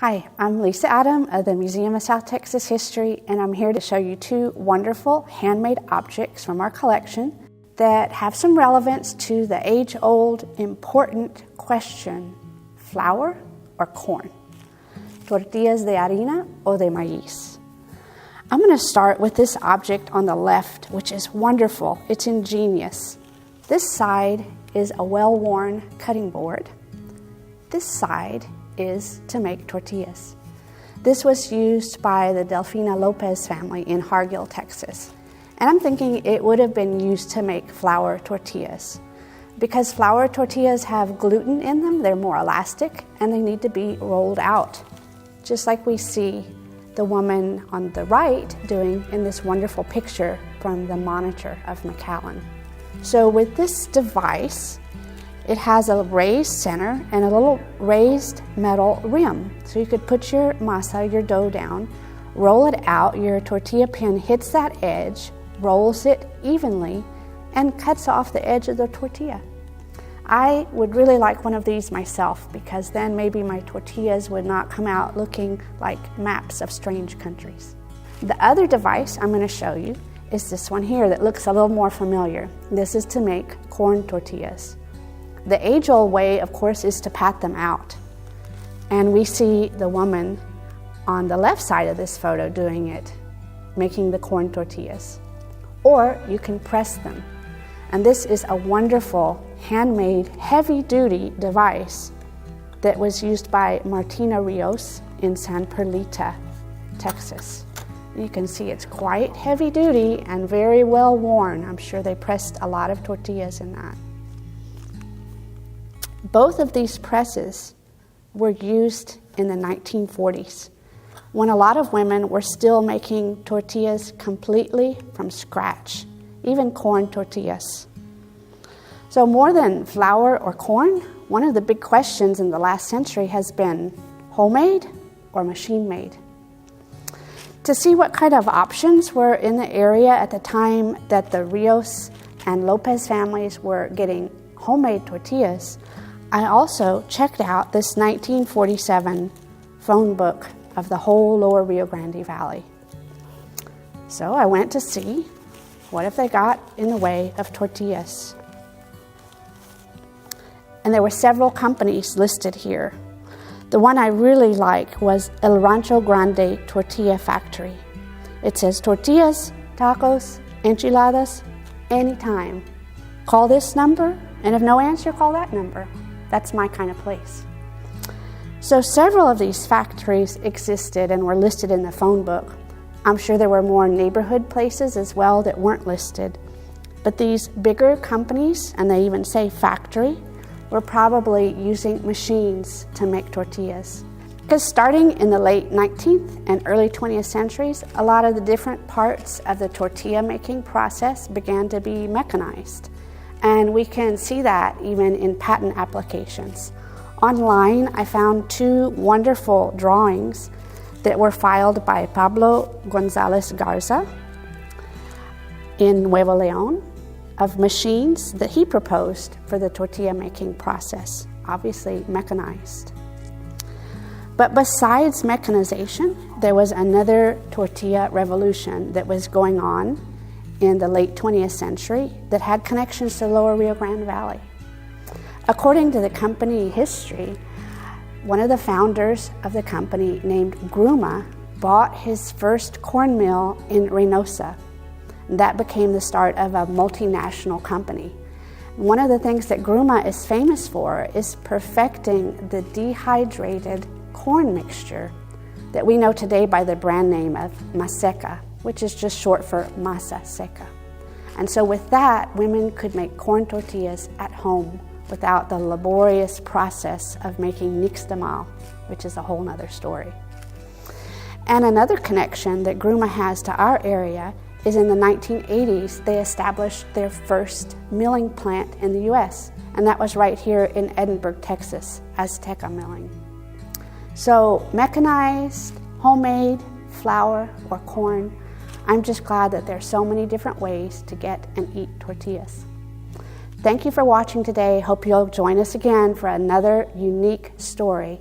Hi, I'm Lisa Adam of the Museum of South Texas History, and I'm here to show you two wonderful handmade objects from our collection that have some relevance to the age-old important question, flour or corn? Tortillas de harina o de maíz? I'm going to start with this object on the left, which is wonderful. It's ingenious. This side is a well-worn cutting board. This side is to make tortillas. This was used by the Delfina Lopez family in Hargill, Texas. And I'm thinking it would have been used to make flour tortillas. Because flour tortillas have gluten in them, they're more elastic, and they need to be rolled out, just like we see the woman on the right doing in this wonderful picture from the monitor of McAllen. So with this device, it has a raised center and a little raised metal rim. So you could put your masa, your dough down, roll it out, your tortilla pin hits that edge, rolls it evenly, and cuts off the edge of the tortilla. I would really like one of these myself, because then maybe my tortillas would not come out looking like maps of strange countries. The other device I'm going to show you is this one here that looks a little more familiar. This is to make corn tortillas. The age-old way, of course, is to pat them out. And we see the woman on the left side of this photo doing it, making the corn tortillas. Or you can press them. And this is a wonderful, handmade, heavy-duty device that was used by Martina Rios in San Perlita, Texas. You can see it's quite heavy-duty and very well worn. I'm sure they pressed a lot of tortillas in that. Both of these presses were used in the 1940s, when a lot of women were still making tortillas completely from scratch, even corn tortillas. So more than flour or corn, one of the big questions in the last century has been homemade or machine-made. To see what kind of options were in the area at the time that the Rios and Lopez families were getting homemade tortillas, I also checked out this 1947 phone book of the whole lower Rio Grande Valley. So I went to see what if they got in the way of tortillas. And there were several companies listed here. The one I really like was El Rancho Grande Tortilla Factory. It says tortillas, tacos, enchiladas, anytime. Call this number, and if no answer, call that number. That's my kind of place. So several of these factories existed and were listed in the phone book. I'm sure there were more neighborhood places as well that weren't listed. But these bigger companies, and they even say factory, were probably using machines to make tortillas. Because starting in the late 19th and early 20th centuries, a lot of the different parts of the tortilla making process began to be mechanized. And we can see that even in patent applications. Online, I found two wonderful drawings that were filed by Pablo Gonzalez Garza in Nuevo León of machines that he proposed for the tortilla making process, obviously mechanized. But besides mechanization, there was another tortilla revolution that was going on in the late 20th century that had connections to the lower Rio Grande Valley. According to the company history, one of the founders of the company named Gruma bought his first corn mill in Reynosa. That became the start of a multinational company. One of the things that Gruma is famous for is perfecting the dehydrated corn mixture that we know today by the brand name of Maseca, which is just short for masa seca. And so with that, women could make corn tortillas at home without the laborious process of making nixtamal, which is a whole nother story. And another connection that Gruma has to our area is in the 1980s, they established their first milling plant in the US, and that was right here in Edinburgh, Texas, Azteca Milling. So mechanized, homemade, flour or corn, I'm just glad that there's so many different ways to get and eat tortillas. Thank you for watching today. Hope you'll join us again for another unique story